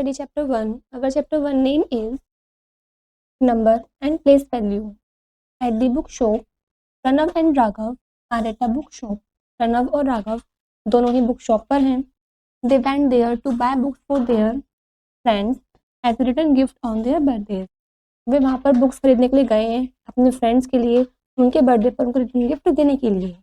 study chapter 1. Our chapter 1 name is Number and Place Value. At the bookshop, Pranav and Raghav are at a bookshop. Pranav और राघव दोनों ही book shop पर हैं. They went there to buy books for their friends as a return gift on their birthdays. वे वहाँ पर books खरीदने के लिए गए हैं अपने फ्रेंड्स के लिए उनके बर्थडे पर उनको रिटर्न गिफ्ट देने के लिए.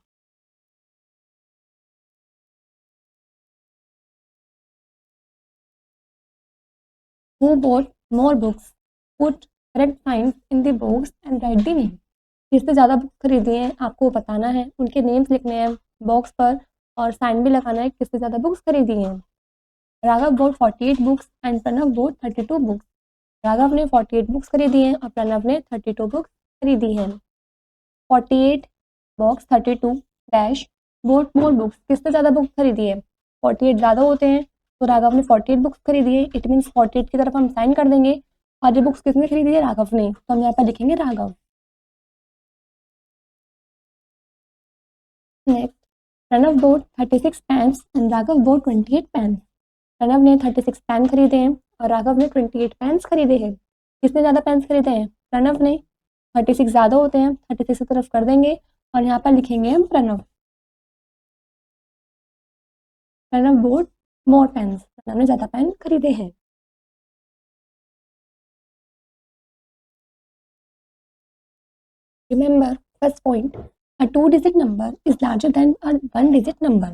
Who bought more books? Put correct signs in the box and write the name. जिससे ज़्यादा बुक्स खरीदी हैं आपको बताना है, उनके नेम्स लिखने हैं बॉक्स पर और साइन भी लगाना है किससे ज़्यादा बुक्स खरीदी हैं. Raghav bought 48 books and Pranav bought 32 books. Raghav ने 48 बुक्स खरीदी हैं और प्रणव ने 32 बुक्स खरीदी हैं. 48 box 32 dash bought more books. किससे ज़्यादा बुक्स खरीदी है? 48 ज़्यादा होते हैं तो राघव ने 48 बुक्स खरीदी है. इट मीन्स 48 की तरफ हम साइन कर देंगे और ये बुक्स किसने खरीदी है? राघव ने. तो हम यहाँ पर लिखेंगे Raghav. Next, Pranav bought 36 pens and Raghav bought 28 pens. Pranav ने 36 पेन खरीदे हैं और राघव ने 28 पेन्स खरीदे हैं. किसने ज़्यादा पेन्स खरीदे हैं? प्रणव ने. 36 ज़्यादा होते हैं 36 की तरफ कर देंगे और यहाँ पर लिखेंगे हम Pranav. Pranav bought more pens. Pranav ने ज़्यादा पेन खरीदे हैं. Remember, first point, a two-digit number is larger than a one-digit number.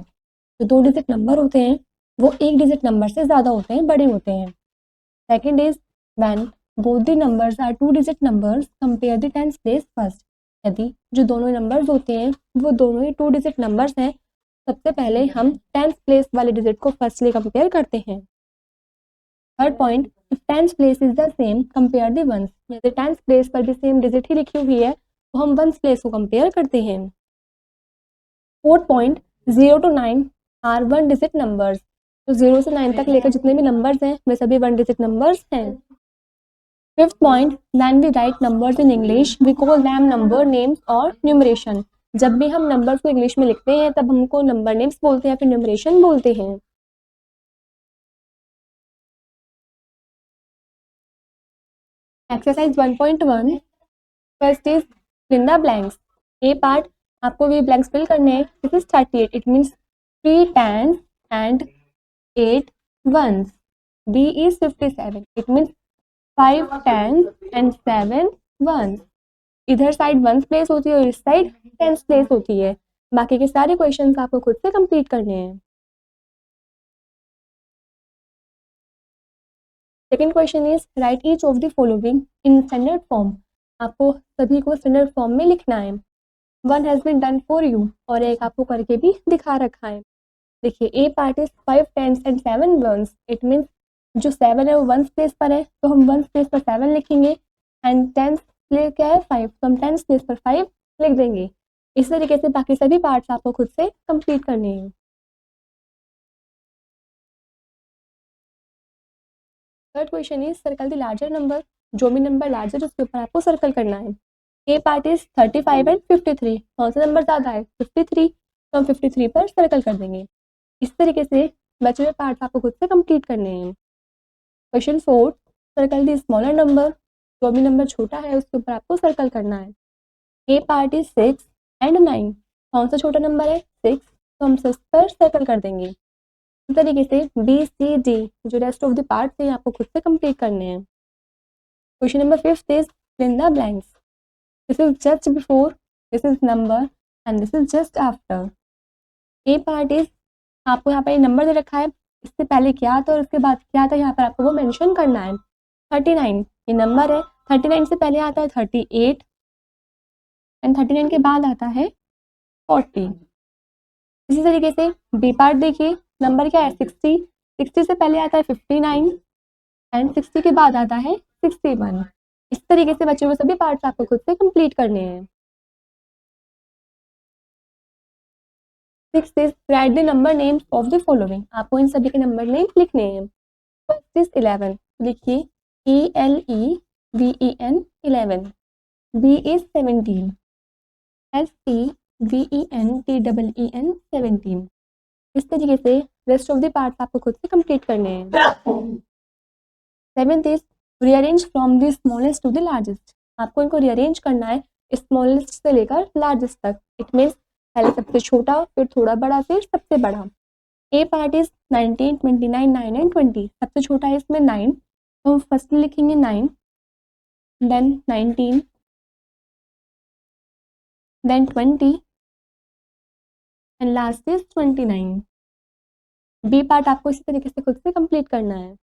जो 2 डिजिट नंबर होते हैं वो 1 डिजिट नंबर से ज़्यादा होते हैं, बड़े होते हैं. Second is when both the numbers are 2 digit numbers, compare the tens place first. यदि जो दोनों नंबर्स होते हैं वो दोनों ही 2 डिजिट नंबर्स हैं, सबसे पहले हम टेंस प्लेस वाले डिजिट को फर्स्टली कंपेयर करते हैं. Third point, if tens place is the same, compare the ones. यदि टेंस प्लेस पर भी सेम डिजिट ही लिखी हुई है तो हम वंस प्लेस को कंपेयर करते हैं. Fourth point, 0 to 9 are 1 digit numbers. तो 0 से 9 तक लेकर जितने भी नंबर्स हैं वे सभी 1 डिजिट नंबर्स हैं. Fifth point, when we write numbers in English we call them number names और न्यूमरेशन. जब भी हम नंबर्स को इंग्लिश में लिखते हैं तब हमको नंबर नेम्स बोलते हैं या फिर न्यूमरेशन बोलते हैं. Exercise 1.1, first is fill the blanks. A part आपको भी ब्लैंक्स फिल करने हैं. This is 38. It means 3 tens and 8 ones. B is 57. It means 5 tens and 7 ones. इधर साइड वंस प्लेस होती है और इस साइड टेंस प्लेस होती है. बाकी के सारे क्वेश्चंस आपको खुद से कंप्लीट करने हैं. Second question is write each of the following in standard form. आपको सभी को स्टैंडर्ड फॉर्म में लिखना है. One has been done for you और एक आपको करके भी दिखा रखा है. देखिए, A part is 5 tens and 7 ones. It means जो 7 है वो वंस प्लेस पर है तो हम वंस प्लेस पर 7 लिखेंगे एंड टेंस प्लेस क्या है 5 तो हम टेंस प्लेस पर 5 लिख देंगे. इस तरीके से बाकी सभी पार्ट्स आपको खुद से कंप्लीट करने हैं. Third question is circle the larger number. जो भी नंबर लार्जर उसके ऊपर आपको सर्कल करना है. A part is 35 and 53. कौन सा नंबर ज़्यादा है? 53. तो हम 53 पर सर्कल कर देंगे. इस तरीके से बचे हुए पार्ट्स आपको खुद से कंप्लीट करने हैं. Question 4, circle the smaller number. जो भी नंबर छोटा है उसके ऊपर आपको सर्कल करना है. A part is 6 and 9. कौन सा छोटा नंबर है? 6. तो हम 6 पर सर्कल कर देंगे. इस तरीके से बी सी डी जो रेस्ट ऑफ द पार्ट्स हैं आपको खुद से कंप्लीट करने हैं. Question number 5 is fill the blanks. This is just before, this is number and this is just after. A part is आपको यहाँ पर नंबर दे रखा है, इससे पहले क्या था और उसके बाद क्या था यहाँ पर आपको वो मेंशन करना है. 39 ये नंबर है. 39 से पहले आता है 38 एंड 39 के बाद आता है 40. इसी तरीके से बी पार्ट देखिए, नंबर क्या है 60. 60 से पहले आता है 59 एंड 60 के बाद आता है 61. इस तरीके से बच्चों को सभी पार्ट्स आपको खुद से कंप्लीट करने हैं. 6 is write the number names of the following. आपको इन सभी के नंबर नेम लिखने हैं. First is 11. लिखिए ELEVEN 11. B is 17. SEVENTEEN 17. इस तरीके से रेस्ट ऑफ द पार्ट्स आपको खुद से कंप्लीट करने हैं. Seventh is rearrange from the smallest to the largest, आपको इनको रीअरेंज करना है स्मॉलेस्ट से लेकर लार्जेस्ट तक। इट मीन्स पहले सबसे छोटा, फिर थोड़ा बड़ा, फिर सबसे बड़ा। ए पार्ट इज 19, 29, 9 एंड 20। सबसे छोटा है इसमें 9, तो हम फर्स्ट लिखेंगे 9, then 19, then 20 and last is 29। B part आपको इसी तरीके से खुद से कंप्लीट करना है।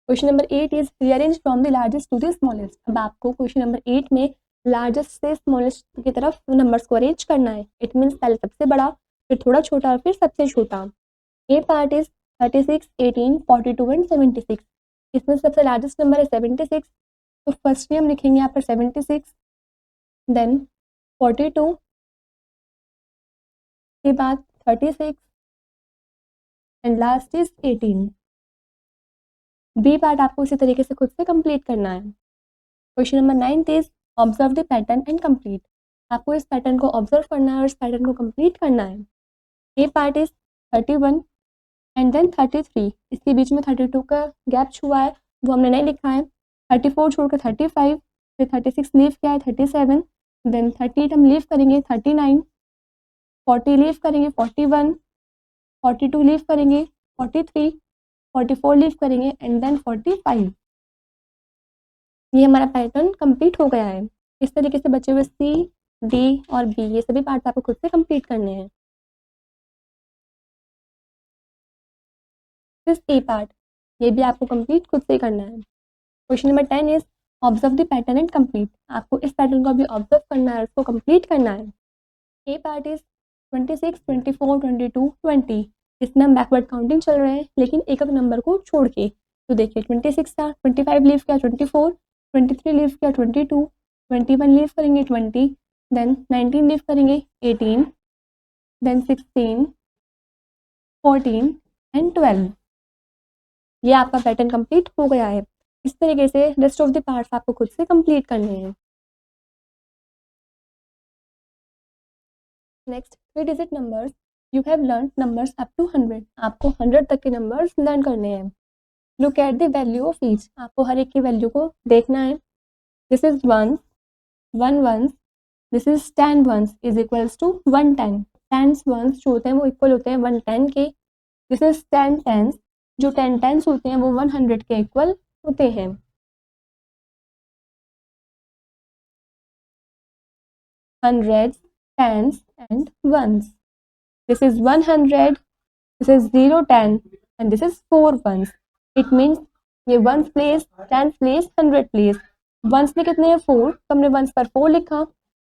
Question number 8 is rearrange from the largest to the smallest. अब आपको क्वेश्चन नंबर 8 में लार्जेस्ट से स्मॉलेस्ट की तरफ नंबर्स को अरेंज करना है। इट मीन्स पहले सबसे बड़ा, फिर थोड़ा छोटा और फिर सबसे छोटा। ए पार्ट इज 36, 18, 42 एंड 76। इसमें सबसे लार्जेस्ट नंबर है 76, तो फर्स्ट में हम लिखेंगे यहाँ पर 76, देन 42 के बाद 36 and last is 18। B part आपको इसी तरीके से खुद से कंप्लीट करना है। Question number 9 is observe the pattern and complete. आपको इस पैटर्न को ऑब्जर्व करना है और इस पैटर्न को कंप्लीट करना है। A part is 31 and then 33। इसके बीच में 32 का गैप छुआ है, वो हमने नहीं लिखा है। 34 छोड़कर 35, फिर 36 लीव किया है 37, देन 38 हम लीव करेंगे 39, 40 लीव करेंगे 41, 42 लीव करेंगे 43, 44 लीव करेंगे एंड देन 45। ये हमारा पैटर्न कंप्लीट हो गया है। इस तरीके से बचे हुए सी, डी और बी ये सभी पार्ट्स आपको खुद से कंप्लीट करने हैं। दिस ए पार्ट, ये भी आपको कंप्लीट खुद से करना है। Question number 10 is observe the pattern and complete. आपको इस पैटर्न को भी ऑब्जर्व करना है, उसको कंप्लीट करना है। A part is 26, 24, 22, 20। इसमें हम बैकवर्ड काउंटिंग चल रहे हैं, लेकिन एक एक नंबर को छोड़ के। तो देखिए 26 था, 25 लीव किया 24, 23 लीव किया 22, 21 लीव करेंगे 20, देन 19 लीव करेंगे 18, देन 16, 14 एंड 12। ये आपका पैटर्न कंप्लीट हो गया है। इस तरीके से रेस्ट ऑफ द पार्ट्स आपको खुद से कंप्लीट करने हैं। Next 3 digit numbers. You have learn numbers up to 100। आपको 100 तक के नंबर्स लर्न करने हैं। Look at the value of each. आपको हर एक की वैल्यू को देखना है। This is 1, 1 ones, this is 10 ones is equals to 110। 10 ones जो होते हैं वो इक्वल होते हैं 110 के। दिस इज 10 टेंस, जो 10 टेंस होते हैं वो 100 के इक्वल होते हैं। Hundreds, tens and ones. This is 100, this is 0, 10 and this is 4 ones. It means ये ones place, tens place, 100 place. ones में कितने हैं 4, तो हमने ones पर 4 लिखा।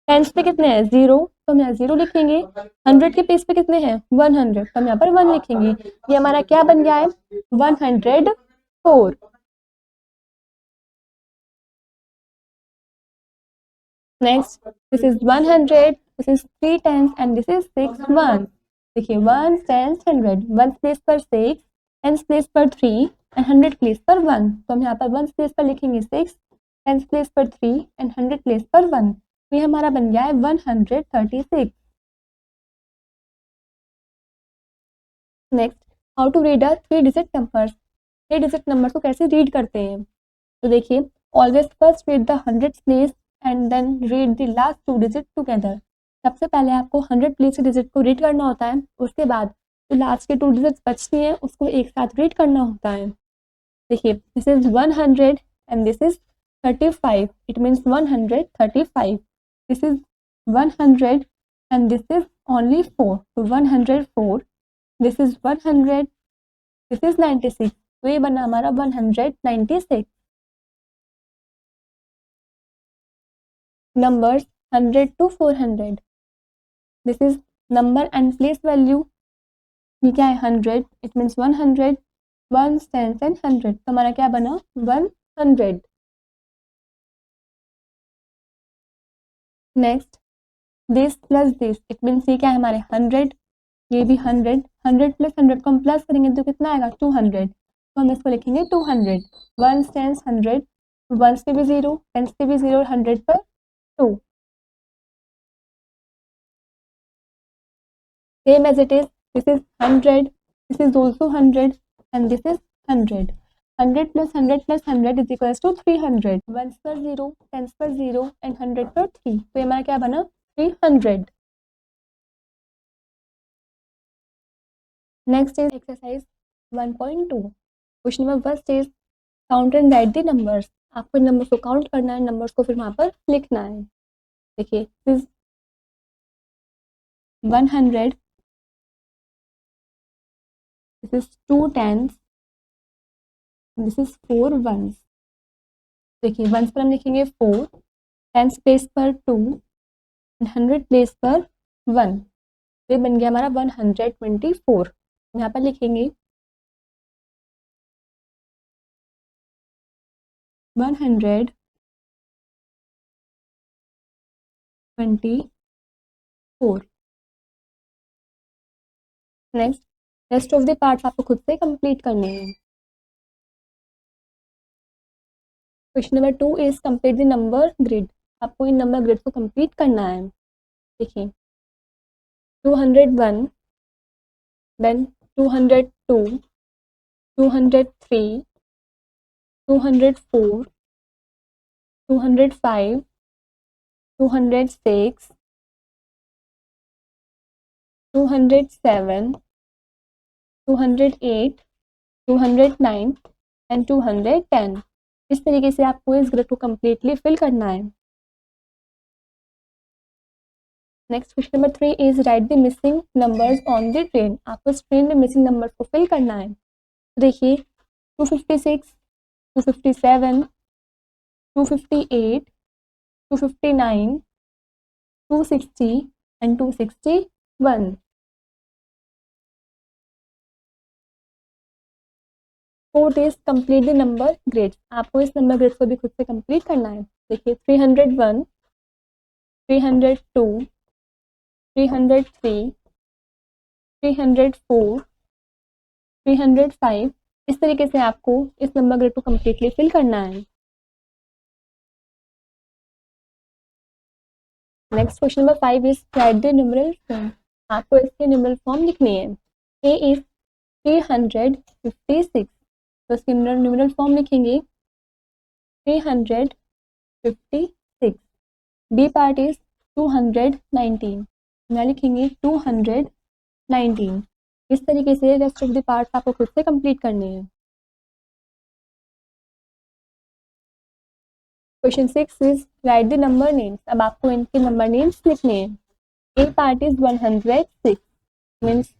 tens पे कितने हैं 0, तो हम यहाँ 0 लिखेंगे। 100 के पेज पे कितने हैं 100, तो हम यहाँ पर 1 लिखेंगे। ये हमारा क्या बन गया है 104। Next this is 100, this is 3 tens and this is 6 ones. देखिए 1 टेंस 100, 1 प्लेस पर 6, टेंस प्लेस पर 3 एंड 100 प्लेस पर 1। तो हम यहाँ पर 1 प्लेस पर लिखेंगे 6, टेंस प्लेस पर 3 एंड 100 प्लेस पर 1। तो ये हमारा बन गया है 136। Next how to read a 3 digit numbers. 3 digit number को कैसे रीड करते हैं, तो देखिए always first read the 100 place and then read the last 2 digit together. सबसे पहले आपको 100 प्लेस के डिजिट को रीड करना होता है, उसके बाद जो लास्ट के 2 डिजिट्स बचती हैं उसको एक साथ रीड करना होता है। देखिए this is 100 and this is 35, it means 135। This is 100 and this is only 4, तो 104। दिस इज 100, दिस इज 96, तो ये बना हमारा 196। Numbers 100 to 400। This is number and place value. ये क्या है 100, इट मीन्स 100, 1 10 एंड 100, तो हमारा क्या बना 100। Next this plus this, it means ये क्या है हमारे 100, ये भी 100, 100 प्लस 100 को हम प्लस करेंगे तो कितना आएगा 200, तो हम इसको लिखेंगे 200। 1 10 100, 1 पे भी 0, 10 पे भी 0, 100 पर 2। Same as it is, this is 100, this is also 100, and this is 100. 100 plus 100 plus 100 is equals to 300. Once पर 0, टेंस पर 0 एंड 100 पर 3. तो ये हमारा क्या बना? 300. Next is exercise 1.2. Question number first is count and right the numbers. आपको numbers को काउंट करना है, नंबर्स को फिर वहाँ पर लिखना है. देखिए, this is 100, this is 2 tens, this is 4 ones. देखिए, वंस पर हम लिखेंगे 4, टेंस प्लेस पर 2 एंड 100 प्लेस पर 1. ये बन गया हमारा 124. यहाँ पर लिखेंगे 124. Next, rest of the parts आपको खुद से कंप्लीट करने हैं. Question number 2 is complete the number grid. आपको इन नंबर ग्रिड को कंप्लीट करना है. देखिए, 201, देन 202, 203, 204, 205, 206, 207, 208, 209 एंड 210. इस तरीके से आपको इस ग्रिड को कम्प्लीटली फिल करना है. Next, question number 3 is write the missing numbers on the train. आपको इस ट्रेन में मिसिंग नंबर्स को फिल करना है. तो देखिए, 256, 257, 258, 259, 260 and 261. Fourth is complete the number grids. आपको इस नंबर ग्रिड्स को भी खुद से कंप्लीट करना है. देखिए, 301, 302, 303, 304, 305. इस तरीके से आपको इस नंबर ग्रिड को कम्प्लीटली फिल करना है. Next, question number 5 is write the numeral form. आपको इसके न्यूमेरल फॉर्म लिखनी है. A is 356. तो इसकी न्यूमेरल फॉर्म लिखेंगे 356. B part is 219. यहाँ लिखेंगे 219. इस तरीके से रेस्ट ऑफ द पार्ट्स आपको खुद से कंप्लीट करने हैं. Question 6 is write the number names. अब आपको इनके नंबर नेम्स लिखने हैं. A part is 106, means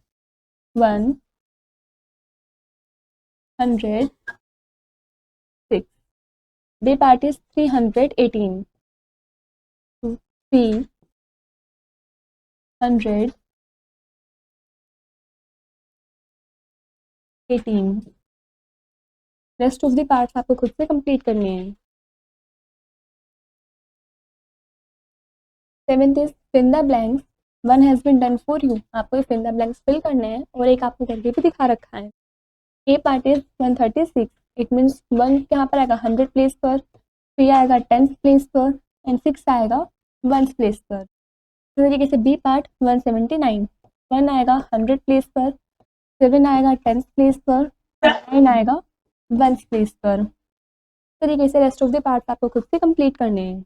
106. B part is 318, 318. Rest of the parts आपको खुद से कंप्लीट करने हैं. 7th is fill the blanks. One has been done for you. आपको फिल द ब्लैंक्स फिल करने हैं और एक आपको करके भी दिखा रखा है. A part is 136. It means 1 यहाँ पर आएगा 100 प्लेस पर, 3 आएगा 10 प्लेस पर एंड 6 आएगा 1 प्लेस पर. इस तरीके से बी पार्ट 179. 1 आएगा 100 प्लेस पर, 7 आएगा 10 प्लेस पर, 9 आएगा 1 प्लेस पर. इस तरीके से रेस्ट ऑफ द पार्ट्स आपको खुद से कंप्लीट करने हैं.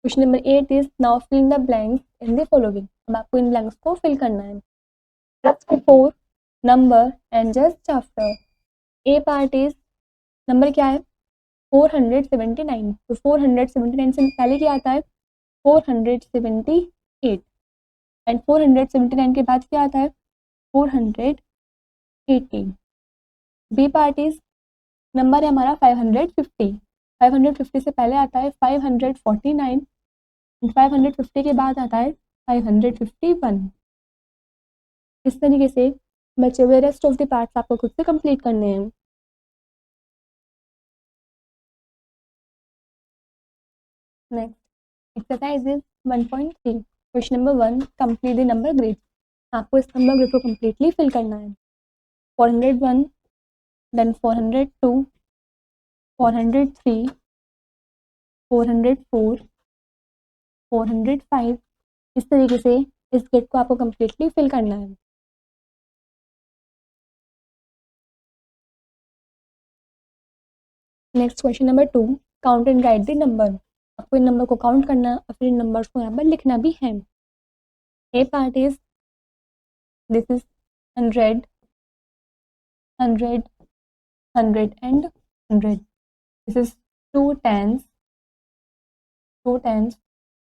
Question number 8 is now fill the blanks in the following. अब आपको इन ब्लैंक्स को फिल करना है. Just before, number and just after. A part is, number क्या है? 479. तो 479 से पहले क्या आता है? 478. एंड 479 के बाद क्या आता है? 480. बी पार्ट इज, नंबर है हमारा 550. 550 से पहले आता है 549. 550 के बाद आता है 551. इस तरीके से बचे हुए रेस्ट ऑफ द पार्ट्स आपको खुद से कंप्लीट करने हैं. Next, exercise is 1.3. Question number 1, complete the number grid. आपको इस नंबर ग्रिड को कम्प्लीटली फिल करना है. 401, देन 402, 403, 404, 405. इस तरीके से इस ग्रिड को आपको कम्प्लीटली फिल करना है. Next question number 2, count and right the number. आपको इन नंबर को काउंट करना और फिर इन नंबर्स को यहाँ पर लिखना भी है। A part is, this is 100, 100, 100 and 100. This is two tens, two tens,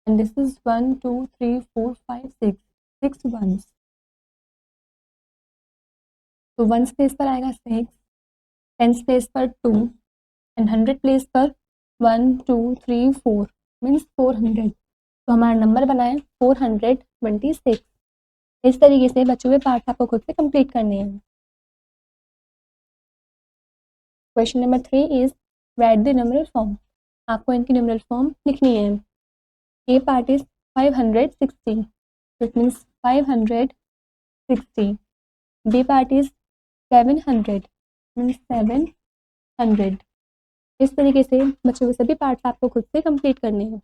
and this is 1, 2, 3, 4, 5, 6, 6 ones. तो वंस प्लेस पर आएगा 6, टेंस प्लेस पर 2 एंड 100 प्लेस पर 1, 2, 3, 4 मीन्स 400। तो हमारा नंबर बना है 426। इस तरीके से बचे हुए पार्ट्स आपको खुद से कंप्लीट करने हैं। Question number 3 is write the numeral form. आपको इनकी न्यूमेरल फॉर्म लिखनी है। A part is 560, it means 560। B part is 700 means 700। इस तरीके से बचे हुए सभी पार्ट्स आपको खुद से कंप्लीट करने हैं।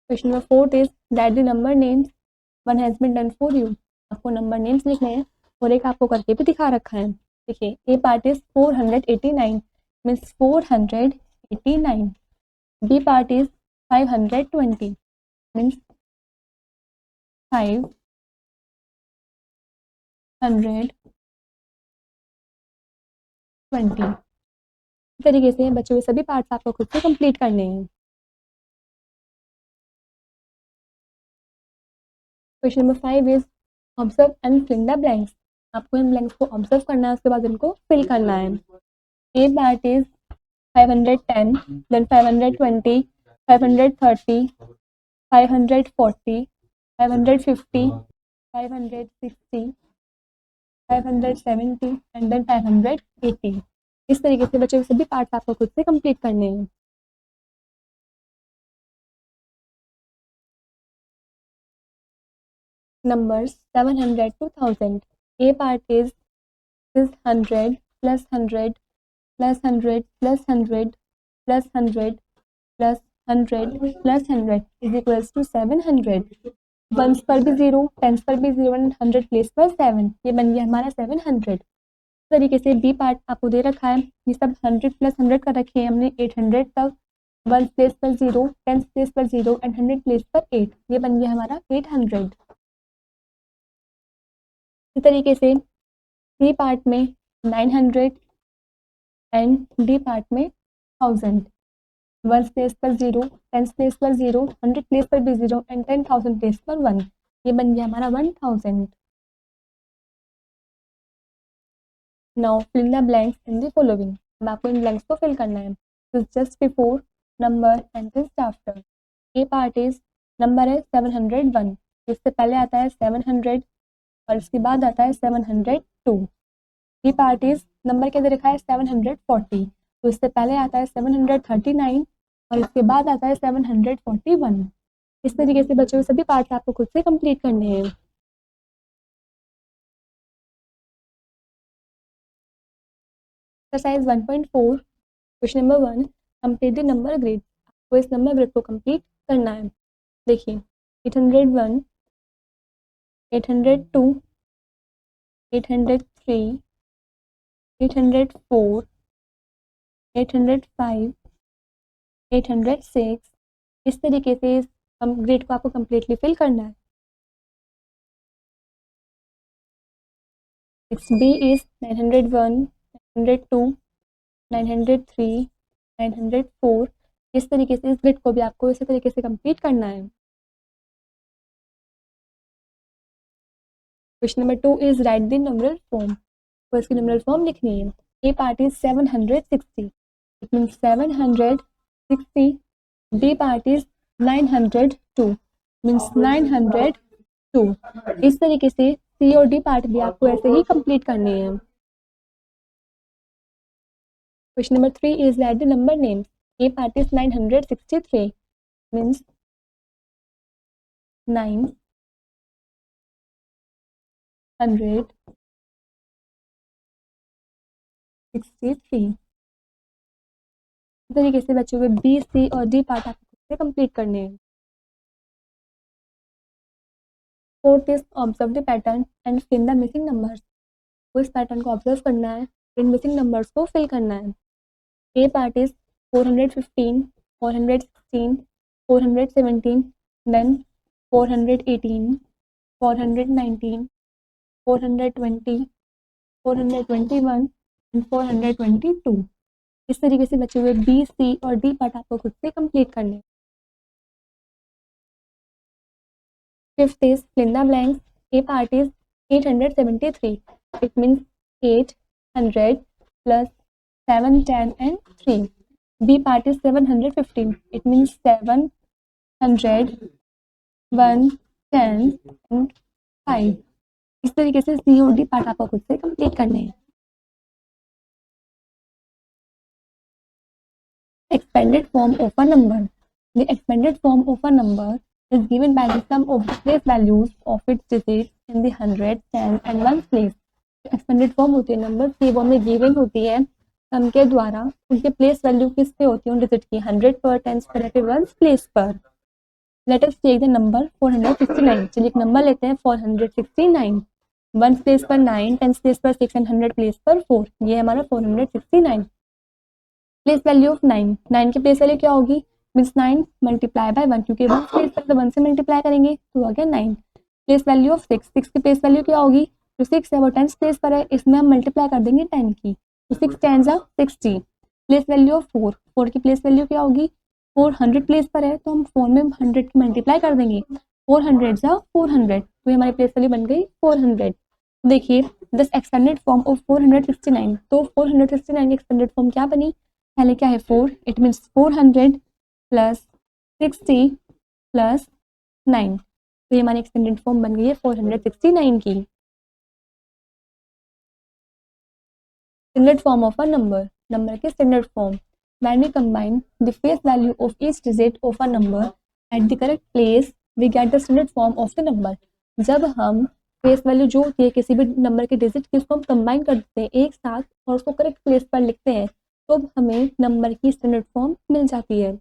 Question number 4 is write the number names, one has been done for you. आपको नंबर नेम्स लिखने हैं और एक आपको करके भी दिखा रखा है। देखिए, A part is 489 means 489। B part is 520 means 520। इस तरीके से बचे हुए सभी पार्ट्स आपको खुद से कंप्लीट करने हैं। Question number 5 is observe and fill the blanks. आपको इन ब्लैंक्स को ऑब्जर्व करना है, उसके बाद इनको फिल करना है। A part is 510, then 520, 530, 540, 550, 560, 570 and then 580। इस तरीके से बचे हुए सभी पार्ट्स आपको खुद से कंप्लीट करने हैं। Numbers 700 to 1000. A part is 100 plus 100 plus 100 plus 100 plus 100 plus 100 plus 100 is equals to 700. Once पर भी 0, टेंस पर भी 0 एंड 100 प्लेस पर 7, ये बन गया हमारा 700। इस तरीके से बी पार्ट आपको दे रखा है, ये सब 100 प्लस 100 का रखे हैं हमने 800 तक। वन प्लेस पर 0, टेंस प्लेस पर 0 एंड 100 प्लेस पर 8, ये बन गया हमारा 800। इस तरीके से सी पार्ट में 900 एंड डी पार्ट में 1000। वन प्लेस पर 0, टेंस प्लेस पर 0, 100 प्लेस पर भी 0 एंड 10,000 प्लेस पर 1, ये बन गया हमारा 1000। Now fill the blanks in the following. अब आपको इन ब्लैंक्स को फिल करना है। This just before number and this after. A part is, number है 701, इससे पहले आता है 700 और इसके बाद आता है 702। बी पार्ट इज, नंबर के अंदर लिखा है 740, तो इससे पहले आता है 739 और इसके बाद आता है 741। इस तरीके से बचे हुए सभी पार्ट्स आपको खुद से कंप्लीट करने हैं। Exercise 1.4, question number 1, complete the number grid. आपको इस नंबर ग्रिड को कंप्लीट करना है। देखिए, 801, 802, 803, 804, 805, 806। इस तरीके से इस ग्रिड को आपको कम्प्लीटली फिल करना है। Next B is 901, 902, 903, 904। इस तरीके से इस ग्रिड को भी आपको इसी तरीके से कंप्लीट करना है। Question number 2 is write the numeral form. तो इसकी न्यूमेरल फॉर्म लिखनी है। A part is 760, it means 760। B part is 902 means 902। इस तरीके से सी और डी पार्ट भी आपको ऐसे ही कंप्लीट करने हैं। Question number 3 is write the number names. A part is 963 means 963। इस तरीके से बचे हुए बी, सी और डी पार्ट आपको कंप्लीट करने हैं। Fourth is observe the pattern and fill the missing numbers. तो आपको इस पैटर्न को ऑब्जर्व करना है, इन मिसिंग नंबर्स को फिल करना है। A part is 415, 416, 417, then 418, 419, 420, 421 and 422। इस तरीके से बचे हुए बी, सी और डी पार्ट आपको खुद से कंप्लीट करने हैं। Fifth is fill the blanks. A part is 873. It means 800 plus 7, 10 and 3. B part is 715. It means 700, 1, 10 and 5. इस तरीके से सी और डी पार्ट आपको खुद से कंप्लीट करने हैं। Expanded form of a number. The expanded form of a number is given by the sum of the place values of its digits in the 100, 10 and 1 place. Expanded form होती है number की, वो हमें given होती है सम के द्वारा, उनके प्लेस वैल्यू किस पे होती है, उन डिजिट की 100 पर, 10 पर या फिर 1 प्लेस पर। Let us take the number 469। चलिए एक नंबर लेते हैं 469। 1 प्लेस पर 9, 10 प्लेस पर 6 एंड 100 प्लेस पर 4। ये है हमारा 469। प्लेस वैल्यू ऑफ 9, 9 की प्लेस वैल्यू क्या होगी, मीन्स 9 मल्टीप्लाई बाय 1, क्योंकि 1 प्लेस पर तो 1 से मल्टीप्लाई करेंगे तो आ गया 9। प्लेस वैल्यू ऑफ 6, 6 की प्लेस वैल्यू क्या होगी, जो 6 है वो 10 प्लेस पर है, इसमें हम मल्टीप्लाई कर देंगे 10 की, तो 6 10 60। प्लेस वैल्यू ऑफ 4, 4 की प्लेस वैल्यू क्या होगी, 400 प्लेस पर है तो हम 4 में 100 की मल्टीप्लाई कर देंगे, 400 400, तो ये हमारी प्लेस वैल्यू बन गई 400। देखिए दिस एक्सपेंडेड फॉर्म ऑफ 469, तो 469 की एक्सपेंडेड फॉर्म क्या बनी, पहले क्या है 4, इट मीन्स 400 प्लस 60 प्लस 9, तो ये हमारी एक्सटेंडेड फॉर्म बन गई है 469 की। Standard form of a number, number के standard form. When we combine the face value of each digit of a number at the correct place we get the standard form of the number. जब हम face value जो होती है किसी भी number के digit की, उसको हम कंबाइन करते हैं एक साथ और उसको करेक्ट प्लेस पर लिखते हैं, तो हमें नंबर की स्टैंडर्ड फॉर्म मिल जाती है।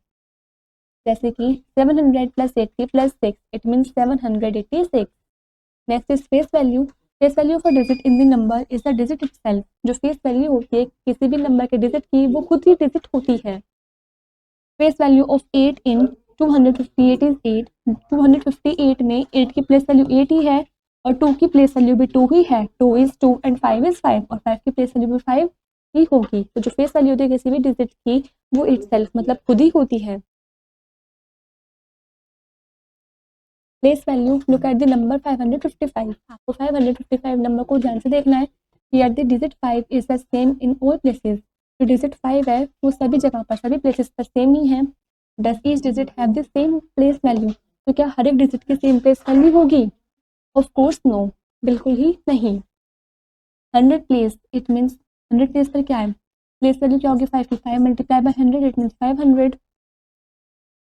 जैसे कि 700 plus 80 plus 6, it means 786। Next is face value. Face value of a digit in the number is the digit itself. जो फेस वैल्यू होती है किसी भी नंबर के डिजिट की, वो खुद ही डिजिट होती है। Face value of 8 in 258 is 8। 258 में 8 की प्लेस वैल्यू 8 ही है और 2 की प्लेस वैल्यू भी 2 ही है। 2 इज 2 एंड 5 इज 5 और 5 की प्लेस वैल्यू भी 5 ही होगी। तो जो फेस वैल्यू होती है किसी भी डिजिट की, वो इटसेल्फ मतलब खुद ही होती है। Place value, look at the number 555। आपको 555 नंबर को ध्यान से देखना है। Here the digit 5 is the same in all places. जो डिजिट 5 है वो सभी जगह पर, सभी प्लेसेस पर सेम ही है। Does each digit have the same place value. तो क्या हर एक डिजिट की सेम प्लेस वैल्यू होगी? ऑफ कोर्स नो, बिल्कुल ही नहीं। 100 प्लेस, इट मीन्स 100 प्लेस पर क्या है, प्लेस वैल्यू क्या होगी 5 की, 5 multiply by 100 it means 500।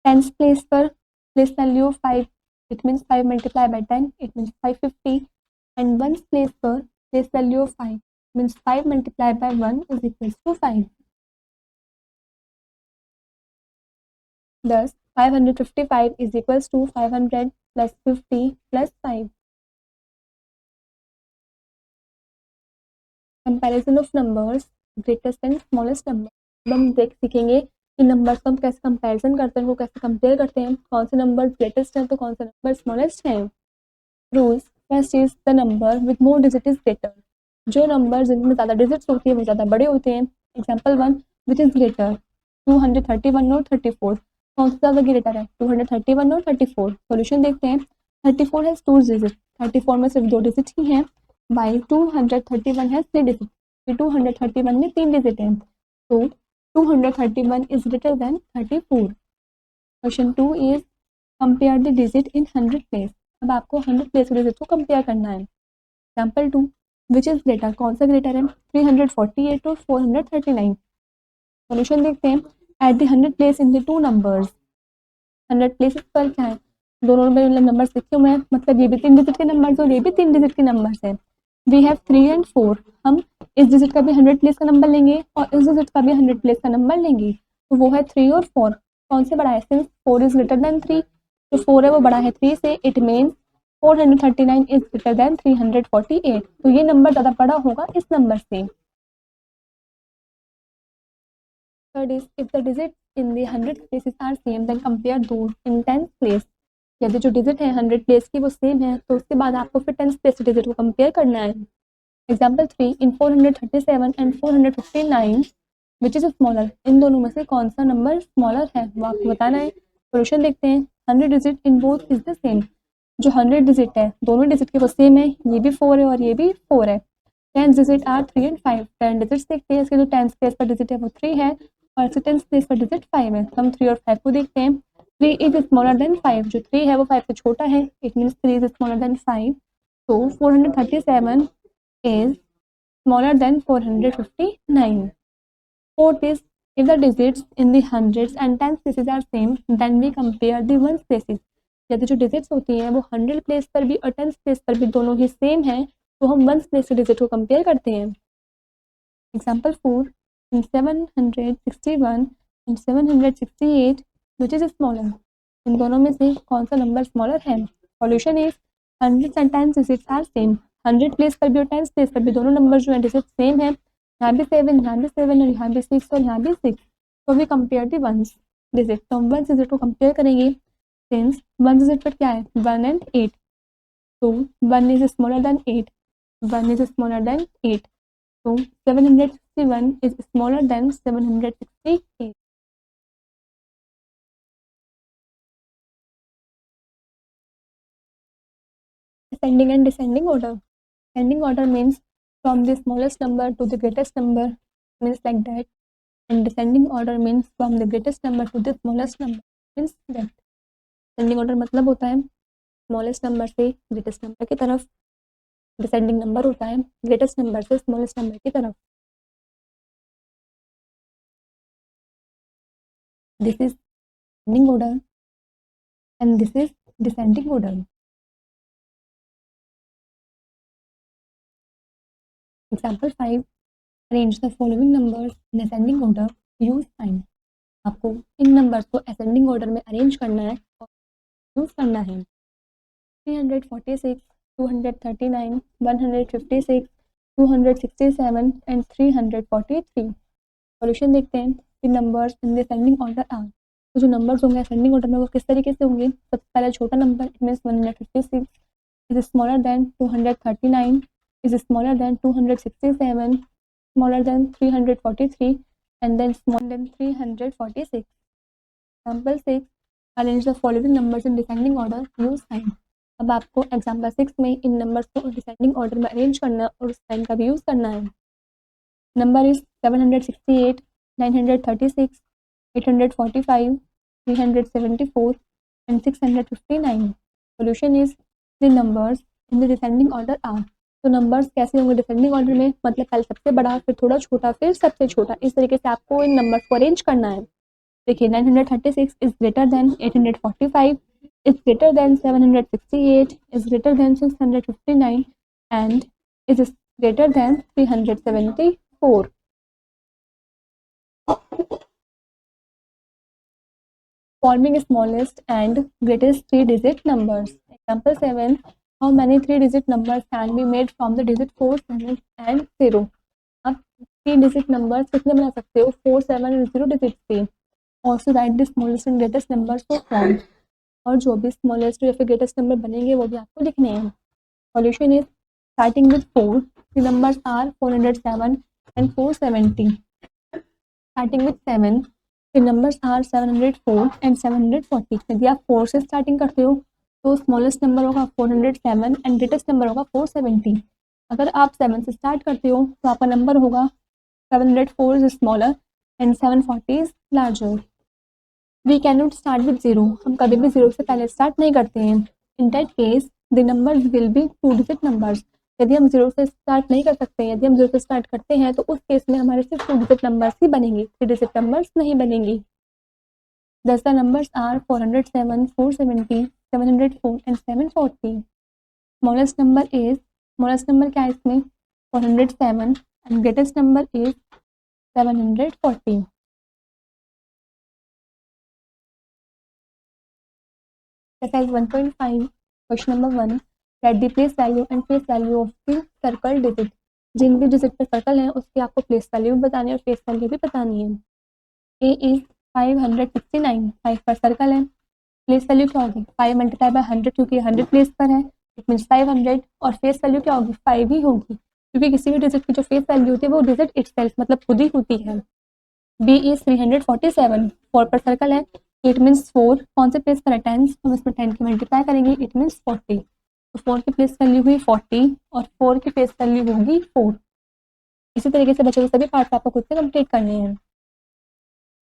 10 place पर place value 5, it means 5 multiplied by 10, it means 550, and 1's place per place value of 5 means 5 multiplied by 1 is equals to 5. Thus 555 is equals to 500 plus 50 plus 5. Comparison of numbers, greatest and smallest number. अब हम सीखेंगे कि numbers को हम कैसे comparison करते हैं, वो कैसे कंपेयर करते हैं, कौन से नंबर ग्रेटेस्ट हैं तो कौन से नंबर स्मॉलेस्ट हैं। Rules, first is the number with more digit is greater. जो नंबर जिनमें ज़्यादा डिजिट्स होती है वो ज़्यादा बड़े होते हैं। एग्जाम्पल 1, विच इज़ ग्रेटर, 231 और 34। कौन सा ज़्यादा ग्रेटर है, 231 और 34। सोल्यूशन देखते हैं। 34 हैज़ 2 डिजिट, 34 में सिर्फ 2 डिजिट ही हैं, वाइल 231 हैज़ 3 डिजिट। 231 में 3 डिजिट हैं, तो 231 is greater than 34. Question 2 is compare the digit in 100 place. अब आपको 100 place के डिजिट को कंपेयर करना है। एग्जाम्पल 2, विच इज ग्रेटर, कौन सा ग्रेटर है, 348 और 439। सोल्यूशन देखते हैं। At the 100 place in the 2 numbers. 100 places पर क्या है, दोनों में नंबर्स लिखे हुए हैं, मतलब ये भी 3 डिजिट के नंबर्स और ये भी 3 डिजिट के नंबर्स हैं। We have 3 and 4। हम इस डिजिट का भी 100 प्लेस का नंबर लेंगे और इस डिजिट का भी 100 प्लेस का नंबर लेंगे, तो वो है 3 और 4। कौन से बड़ा है, सिंस 4 इज ग्रेटर देन 3, तो 4 है वो बड़ा है 3 से, it means 439 is greater than 348, तो ये नंबर ज़्यादा बड़ा होगा इस नंबर से। Third is if the digit in the 100 places are same then compare those in 10th place. यदि जो डिजिट है 100 प्लेस की वो सेम है तो उसके बाद आपको फिर 10th प्लेस के डिजिट को कंपेयर करना है। Example 3 in 437 and 459 which is smaller, इन दोनों में से कौन सा नंबर स्मॉलर है वो आपको बताना है। सोल्यूशन देखते हैं। 100 digit in both is the same, जो 100 डिजिट है दोनों डिजिट के वो सेम है, ये भी 4 है और ये भी 4 है। 10 डिजिट आर 3 एंड 5, 10 डिजिट्स देखते हैं, इसके जो 10th प्लेस पर डिजिट है वो 3 है और इसके 10th प्लेस पर डिजिट 5 है। हम 3 और 5 को देखते हैं। 3 इज स्मॉलर देन 5, जो 3 है वो 5 से छोटा है, it means 3 is smaller then 5, तो 437 is smaller than 459. Fourth is if the digits in the hundreds and tens places are same, then we compare the ones places. यदि जो डिजिट्स होती हैं वो 100 प्लेस पर भी और 10th प्लेस पर भी दोनों ही सेम हैं तो हम वंस प्लेस के डिजिट को कंपेयर करते हैं। Example 4 in 761 and 768 which is smaller, इन दोनों में से कौन सा नंबर स्मॉलर है। Solution is 100 and 10 digits are same, 100 place पर भी और 10 प्लेस पर भी दोनों नंबर जो है डिजिट सेम है, यहाँ भी 7, यहाँ भी 7 और यहाँ भी 6 और यहाँ भी 6, तो we compare the ones digit, तो हम वंस डिजिट को कंपेयर करेंगे। सिंस वन डिजिट पर क्या है 1 एंड 8, तो 1 is smaller than 8, 1 is smaller than 8, तो 761 is smaller than 768। Ascending and descending order. Ascending order means from the smallest number to the greatest number, means like that, and descending order means from the greatest number to the smallest number, means that. Ascending order मतलब होता है smallest number से greatest number की तरफ, descending number होता है greatest number से smallest number की तरफ। This is ascending order and this is descending order. Example 5, arrange the following numbers in ascending order, use sign. आपको इन नंबर्स को असेंडिंग ऑर्डर में अरेंज करना है और यूज करना है। 346, 239, 156, 267 एंड 343। सॉल्यूशन देखते हैं कि numbers in the ascending order are, तो जो नंबर्स होंगे असेंडिंग ऑर्डर में वो किस तरीके से होंगे। सबसे पहले छोटा number it means 156 is smaller then 239 is smaller then 267 smaller than 343 and then smaller than 346. Example 6, arrange the following numbers in descending order, use sign. अब आपको एग्जाम्पल 6 में इन नंबर्स को डिसेंडिंग ऑर्डर में अरेंज करना और उस साइन का भी यूज करना है। Number is 768, 936, 845, 374 and 659। Solution is the numbers in the descending order are, तो नंबर्स कैसे होंगे डिसेंडिंग ऑर्डर में, मतलब पहले सबसे बड़ा फिर थोड़ा छोटा फिर सबसे छोटा, इस तरीके से आपको इन नंबर्स को अरेंज करना है। देखिए 936 is greater than 845, is greater than 768, is greater than 659 and is greater than 374। Forming smallest and greatest 3-digit numbers. Example 7, how many 3-digit numbers can be made from the digit 4, 7 and 0? आप 3-digit numbers कितने बना सकते हो 4, 7 और 0 digit से। Also write the smallest and greatest numbers for form, और जो भी smallest या फिर greatest number बनेंगे वो भी आपको लिखने हैं। Solution is starting with 4, the numbers are 407 and 470. Starting with 7, the numbers are 704 and 740. यदि आप 4 से स्टार्टिंग करते हो तो स्मॉलेस्ट नंबर होगा 407 एंड ग्रेटेस्ट नंबर होगा 470। अगर आप 7 से स्टार्ट करते हो तो आपका नंबर होगा 704 is smaller and 740 is larger. We can not start with 0, हम कभी भी 0 से पहले स्टार्ट नहीं करते हैं। In that case the numbers will be 2-digit numbers. यदि हम 0 से स्टार्ट नहीं कर सकते, यदि हम 0 से स्टार्ट करते हैं तो उस केस में हमारे सिर्फ 2-digit नंबर्स ही बनेंगी, 3-digit नंबर्स नहीं बनेंगी। Thus the numbers are 407, 470, 704 and 740। Smallest number क्या है इसमें 407 and greatest number is 740। Exercise 1.5 question number 1, get the place value and face value of the circle digit. जिन भी डिजिट पे सर्कल है उसकी आपको प्लेस वैल्यू भी बतानी है और फेस वैल्यू भी बतानी है। ए इज 569, 5 पर सर्कल है, प्लेस वैल्यू क्या होगी 5 मल्टीप्लाई बाय 100 क्योंकि 100 प्लेस पर है, इट मीन्स 500, और फेस वैल्यू क्या होगी 5 ही होगी क्योंकि किसी भी डिजिट की जो फेस वैल्यू होती है वो डिजिट इटसेल्फ मतलब खुद ही होती है। बी इज 347, 4 पर सर्कल है, इट मीन्स 4 कौन से प्लेस पर है 10, हम इसमें 10 की मल्टीप्लाई करेंगे, इट मीन्स 40, तो 4 की प्लेस वैल्यू हुई 40 और 4 की प्लेस वैल्यू होगी 4। इसी तरीके से बच्चों के सभी पार्ट्स आपको खुद से कंप्लीट करने हैं।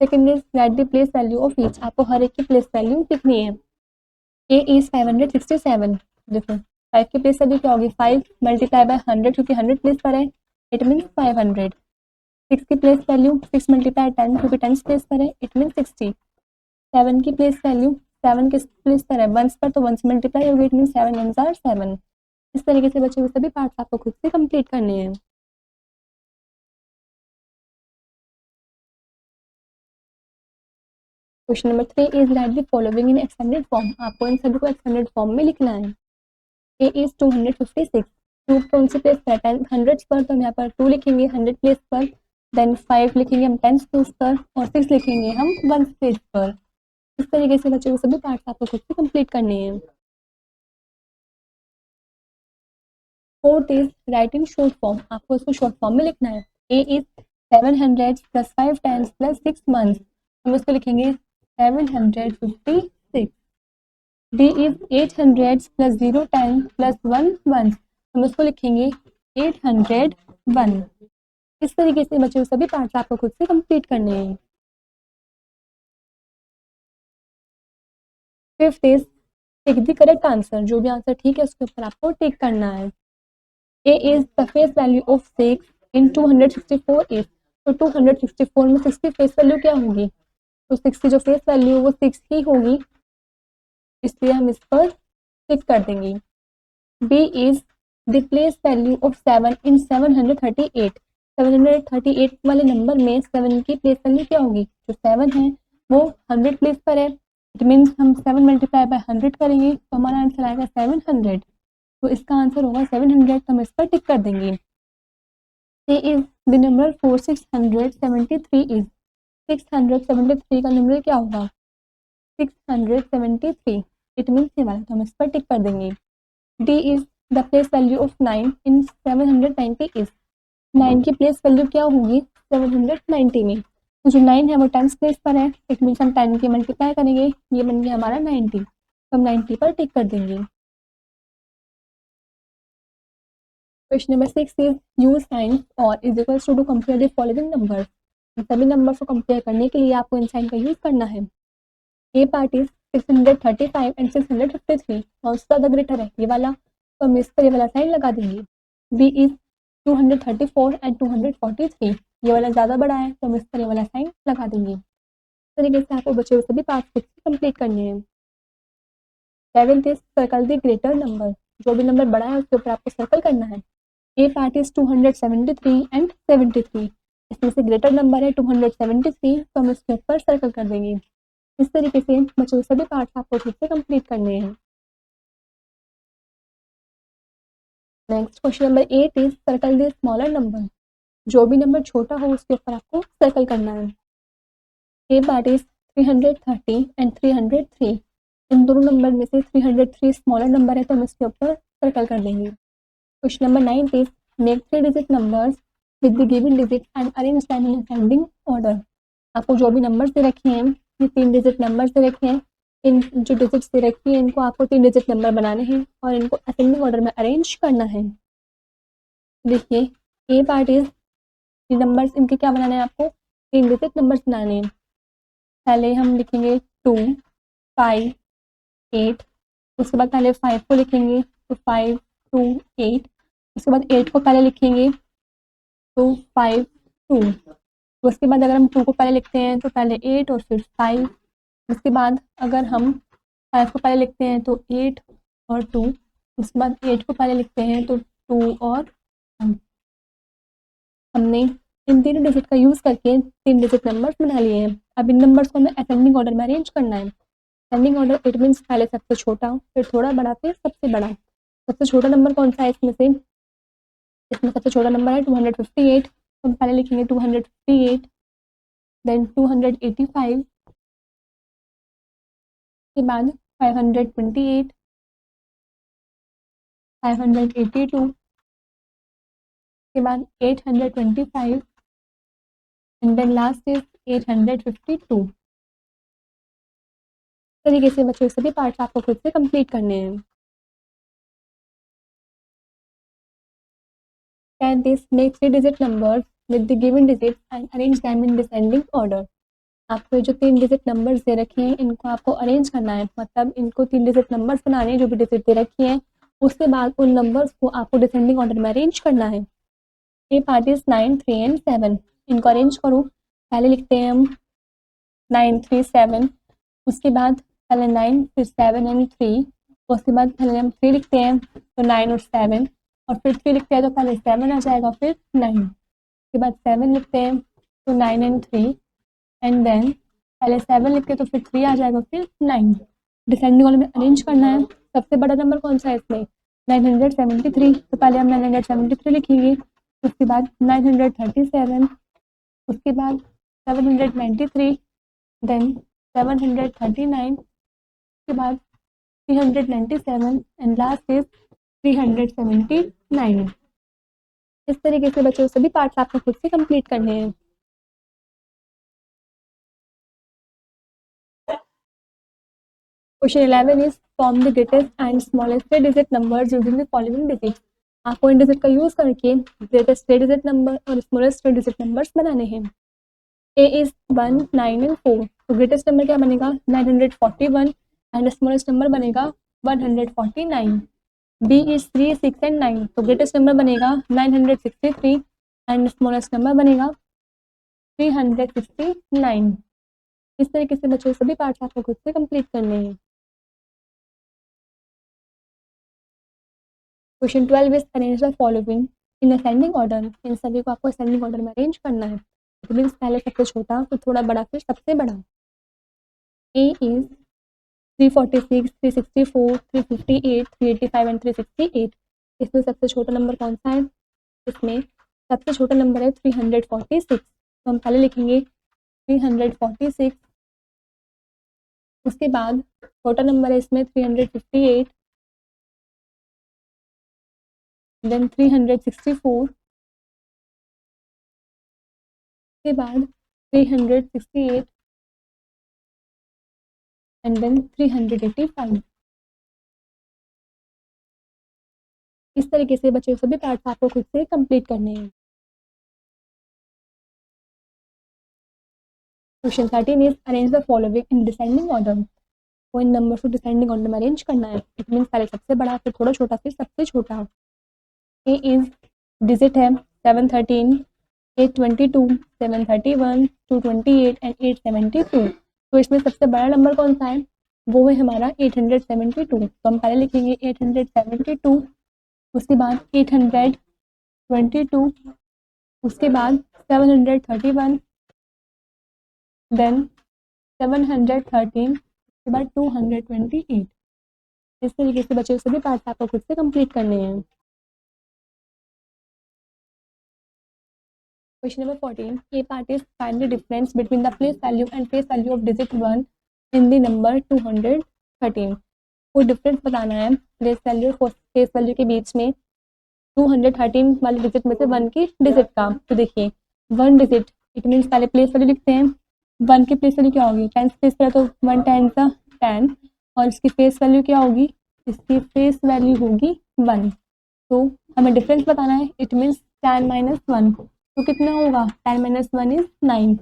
Second is write the place value of each, आपको हर एक की प्लेस वैल्यू लिखनी है। ए इज 567, देखो 5 की प्लेस वैल्यू क्या होगी 5 मल्टीप्लाई बाय 100 क्योंकि 100 प्लेस पर है, इट मीन्स 500। 6 की प्लेस वैल्यू 6 मल्टीप्लाई 10 क्योंकि 10 प्लेस पर है, इट मीन्स 60। 7 की प्लेस वैल्यू 7 किस प्लेस पर है 1 पर, तो 1 से मल्टीप्लाई होगी, इट मीन्स 7 1s are 7। इस तरीके से बच्चों के सभी पार्ट्स आपको खुद से कंप्लीट करने हैं। Question number 3 is write the following in extended form, आपको इन सभी को एक्सटेंडेड फॉर्म में लिखना है। ए इज 256, टू कौन सी प्लेस पर है 100 पर, तो हम यहाँ पर 2 लिखेंगे 100 प्लेस पर, देन 5 लिखेंगे हम 10 प्लेस पर और 6 लिखेंगे हम 1 प्लेस पर। इस तरीके से बच्चों के सभी पार्ट्स आपको खुद से कंप्लीट करने हैं। Fourth is right in short form, आपको इसको शॉर्ट फॉर्म में लिखना है। A is 700 plus 5 10 plus 6 months, हम इसको लिखेंगे 756। D is 800 plus 0 10 plus 1 month, हम इसको लिखेंगे 801। इस तरीके से बच्चों सभी पार्ट्स आपको खुद से कंप्लीट करने हैं। Fifth is tick the correct answer, जो भी आंसर ठीक है उसके ऊपर आपको टिक करना है। A is the face value of 6 in 264 is, तो 264 में 6 की फेस वैल्यू क्या होगी, तो 6 की जो फेस वैल्यू वो 6 ही होगी, इसलिए हम इस पर टिक कर देंगे। B is the place value of 7 in 738, 738 वाले नंबर में 7 की प्लेस वैल्यू क्या होगी, जो 7 है वो 100 प्लेस पर है, इट मीन्स हम 7 मल्टीप्लाई बाय 100 करेंगे तो हमारा आंसर आएगा 700, तो इसका आंसर होगा 700, तो हम इस पर टिक कर देंगे। C is the number for 673 is, 673 का नंबर क्या होगा 673, इट मीन्स ये वाला, तो हम इस पर टिक कर देंगे। D is the place value of 9 in 790 is, 9 की प्लेस वैल्यू क्या होगी 790 में, तो जो 9 है वो 10 प्लेस पर है, इट मीन्स हम 10 की मल्टीप्लाई करेंगे, ये बन गया हमारा 90, तो हम 90 पर टिक कर देंगे। Question number 6 is use sign or is equals to compare the following numbers, सभी नंबर्स को कंपेयर करने के लिए आपको इन साइन का यूज करना है। ए पार्ट इज 635 एंड 653, कौन सा ज़्यादा ग्रेटर है ये वाला, तो हम इस पर ये वाला साइन लगा देंगे। बी इज 234 एंड 243, ये वाला ज़्यादा बड़ा है तो हम इस पर ये वाला साइन लगा देंगे। इस तरीके से आपको बचे हुए सभी पार्ट्स खुद से कंप्लीट करने हैं। Seventh is circle the greater number, जो भी नंबर बड़ा है उसके ऊपर आपको सर्कल करना है। ए पार्ट इज 273 एंड 73, इसमें से ग्रेटर नंबर है 273, तो हम इसके ऊपर सर्कल कर देंगे। इस तरीके से बचे हुए सभी पार्ट्स आपको खुद से कंप्लीट करने हैं। Next question number 8 is circle the smaller number, जो भी नंबर छोटा हो उसके ऊपर आपको सर्कल करना है। ए पार्ट इज 330 एंड 303, इन दोनों नंबर में से 303 स्मॉलर नंबर है तो हम इसके ऊपर सर्कल कर देंगे। Question number 9 is make 3 digit numbers with the given digit and arrange them in ascending order, आपको जो भी नंबर्स दे रखे हैं ये 3 डिजिट नंबर्स दे रखे हैं, इन जो डिजिट्स दे रखी हैं इनको आपको 3 डिजिट नंबर बनाने हैं और इनको असेंडिंग ऑर्डर में अरेंज करना है। देखिए ए पार्ट इज नंबर्स, इनके क्या बनाना है आपको 3 डिजिट नंबर्स बनाने हैं। पहले हम लिखेंगे 2 5 8, उसके बाद पहले 5 को लिखेंगे तो 5 2 8, उसके बाद 8 को पहले लिखेंगे तो 5 2, उसके बाद अगर हम 2 को पहले लिखते हैं तो पहले 8 और फिर 5, उसके बाद अगर हम 5 को पहले लिखते हैं तो 8 और 2, उसके बाद 8 को पहले लिखते हैं तो 2 और 1। हमने इन 3 डिजिट का यूज़ करके 3 डिजिट नंबर्स बना लिए हैं। अब इन नंबर्स को हमें असेंडिंग ऑर्डर में अरेंज करना है। असेंडिंग ऑर्डर इट मीन्स पहले सबसे छोटा फिर थोड़ा बड़ा फिर सबसे बड़ा। सबसे छोटा नंबर कौन सा है इसमें से? इसमें सबसे छोटा नंबर है 258, तो हम पहले लिखेंगे 258, देन 285, के बाद 528, 582, के बाद 825, एंड देन लास्ट इज 852। तरीके से बच्चों सभी पार्ट्स आपको खुद से कंप्लीट करने हैं। Can this make 3-digit numbers with the given digits and arrange them in descending order? आपको जो 3 डिजिट नंबर्स दे रखे हैं इनको आपको अरेंज करना है, मतलब इनको 3 डिजिट नंबर्स बनाने हैं जो भी डिजिट दे रखी हैं, उसके बाद उन नंबर्स को आपको डिसेंडिंग ऑर्डर में अरेंज करना है। ये पार्ट इज 9, 3 एंड 7। इनको अरेंज करो। पहले लिखते हैं हम 9, 3, 7, उसके बाद पहले 9 फिर 7 एंड 3, उसके बाद पहले हम 3 लिखते हैं तो 9 और 7, और फिर 3 लिखते हैं तो पहले 7 आ जाएगा फिर 9, उसके बाद 7 लिखते हैं तो 9 एंड 3, एंड देन पहले 7 लिखते हैं तो फिर 3 आ जाएगा फिर 9। डिसेंडिंग ऑर्डर में अरेंज करना है। सबसे बड़ा नंबर कौन सा है इसमें? 973, तो पहले हम 973 लिखेंगे, उसके बाद 937, उसके बाद 793, देन 739, उसके बाद 397, एंड लास्ट इज 379। इस तरीके से बच्चों सभी पार्ट्स आपको खुद से कंप्लीट करने हैं। Question 11 is form the greatest and smallest 3-digit numbers using the following digits। आपको इन डिजिट का यूज करके ग्रेटेस्ट 3-digit नंबर और स्मॉलेस्ट 3-digit नंबर्स बनाने हैं। ए इज 1, 9 एंड 4, तो ग्रेटेस्ट नंबर क्या बनेगा? 941, एंड स्मॉलेस्ट नंबर बनेगा 149। बी इज 3, 6 एंड 9, तो ग्रेटेस्ट नंबर बनेगा 963, एंड स्मॉलेस्ट नंबर बनेगा 369। इस तरीके से बच्चों सभी पार्ट्स आपको खुद से कंप्लीट करने हैं। Question 12 is arrange the following in ascending order. इन सभी को आपको असेंडिंग ऑर्डर में अरेंज करना है। इट मीन्स पहले सबसे छोटा फिर थोड़ा बड़ा फिर सबसे बड़ा। ए इज 346, 364, 358, 385 एंड 368। इसमें सबसे छोटा नंबर कौन सा है? इसमें सबसे छोटा नंबर है 346, तो हम पहले लिखेंगे 346, उसके बाद छोटा नंबर है इसमें 358, देन 364, के बाद 368, एंड देन 385। इस तरीके से बच्चों सभी पार्ट्स आपको खुद से कंप्लीट करने हैं। Question 13 is arrange the following in descending order. को इन नंबर्स को डिसेंडिंग ऑर्डर में अरेंज करना है। इट मीन्स पहले सबसे बड़ा फिर थोड़ा छोटा फिर सबसे छोटा। ए इज डिजिट है 713, 822, 731, 228 एंड 872। तो इसमें सबसे बड़ा नंबर कौन सा है? वो है हमारा 872, तो हम पहले लिखेंगे 872, उसके बाद 822, उसके बाद 731, देन 713, उसके बाद 228। इस तरीके से बच्चे सभी पार्ट्स आपको खुद से कंप्लीट करने हैं। Question number 14, A part is find the difference between the place value and face value of digit 1 in the number 213। कोई डिफरेंस बताना है प्लेस वैल्यू और फेस वैल्यू के बीच में 213 वाले डिजिट में से 1 की डिजिट का। तो देखिए 1 डिजिट, इट मीन्स पहले प्लेस वैल्यू लिखते हैं। 1 की प्लेस वैल्यू क्या होगी? 10 प्लेस पर तो 1 10 का 10, और इसकी फेस वैल्यू क्या होगी? इसकी फेस वैल्यू होगी 1। तो हमें डिफरेंस बताना है। इट मीन्स 10 माइनस 1, तो कितना होगा? 10 माइनस 1 इज 9।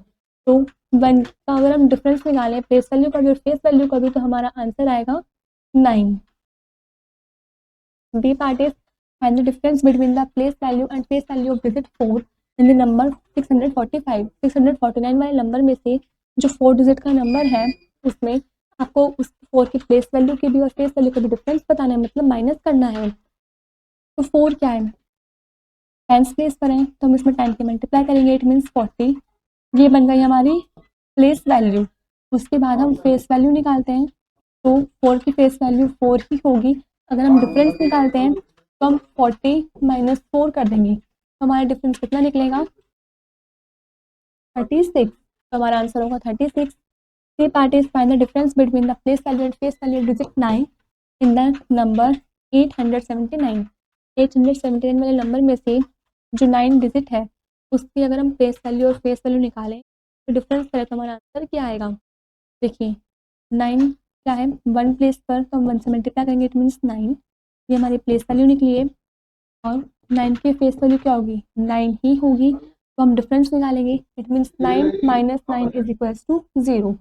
तो 1 का अगर हम डिफरेंस निकालें प्लेस वैल्यू का भी और फेस वैल्यू का भी, तो हमारा आंसर आएगा 9। B part is find the difference between the place value and face value of digit 4 in the number 645। 649 वाले नंबर में से जो 4 डिजिट का नंबर है उसमें आपको उस 4 की प्लेस वैल्यू की भी और फेस वैल्यू का भी डिफरेंस बताना है, मतलब माइनस करना है। तो 4 क्या है? 10 प्लेस पर है, तो हम इसमें 10 के मल्टीप्लाई करेंगे, इट मीन्स 40। ये बन गई हमारी प्लेस वैल्यू। उसके बाद हम फेस वैल्यू निकालते हैं, तो 4 की फेस वैल्यू 4 ही होगी। अगर हम डिफरेंस निकालते हैं तो हम 40 - 4 कर देंगे, तो हमारा डिफरेंस कितना निकलेगा 36। तो हमारा आंसर होगा 36। C part is find the difference between the place value and face value digit 9 in the number 879। 879 वाले नंबर में से जो 9 डिजिट है उसकी अगर हम प्लेस वैल्यू और फेस वैल्यू निकालें तो डिफरेंस करें तो हमारा आंसर क्या आएगा। देखिए 9 क्या है 1 प्लेस पर, तो हम 1 से मल्टीप्लाई करेंगे, इट मीन्स 9। ये हमारी प्लेस वैल्यू निकली है और 9 की फेस वैल्यू क्या होगी 9 ही होगी, तो हम डिफरेंस निकालेंगे, it means 9 - 9 is equals to 0।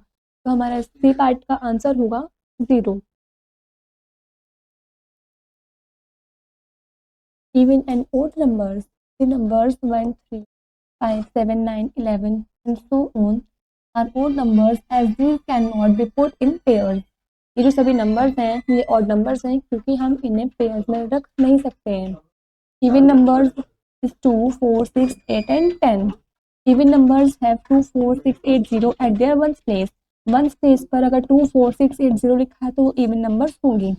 तो हमारा सी पार्ट का आंसर होगा 0। Even and odd numbers, the numbers 1, 3, 5, 7, 9, 11 and so on are odd numbers as these cannot be put in pairs। ये जो सभी नंबर्स हैं ये ऑड नंबर्स हैं क्योंकि हम इन्हें पेयर्स में रख नहीं सकते हैं। Even numbers is 2, 4, 6, 8 and 10। Even numbers have 2, 4, 6, 8, 0 at their ones place। ones place पर अगर 2, 4, 6, 8, 0 लिखा है तो वो इवन नंबर्स होंगे।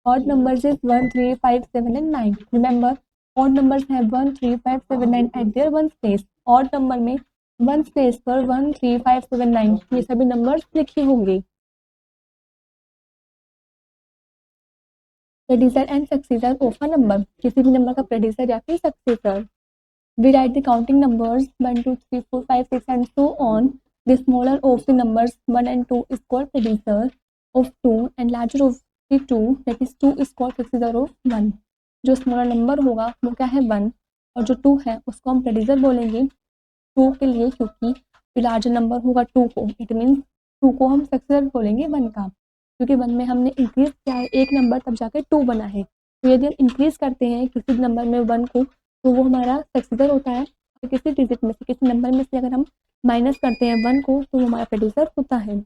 odd numbers is 1, 3, 5, 7 and 9। remember odd numbers have 1, 3, 5, 7, 9 at their ones place। odd number में ones place पर 1, 3, 5, 7, 9 ये सभी नंबर्स लिखे होंगे। प्रेडिसर and successor of a number, किसी भी नंबर का प्रेडिसर या फिर successor. We write the counting numbers 1, 2, 3, 4, 5, 6 and so on। The smaller of the numbers 1 and 2 is called predecessor of 2 and larger of the 2 that is 2 is called successor of 1। जो smaller number होगा वो क्या है 1 और जो 2 है उसको हम प्रेडिसर बोलेंगे 2 के लिए, क्योंकि जो लार्जर नंबर होगा 2 को, इट मीन्स 2 को हम सक्सेसर बोलेंगे 1 का, क्योंकि 1 में हमने इंक्रीज किया है एक नंबर तब जाके 2 बना है। तो यदि हम इंक्रीज करते हैं किसी नंबर में 1 को तो वो हमारा सक्सेसर होता है, और किसी डिजिट में से किसी नंबर में से अगर हम माइनस करते हैं 1 को तो वो हमारा प्रेडिसर होता है।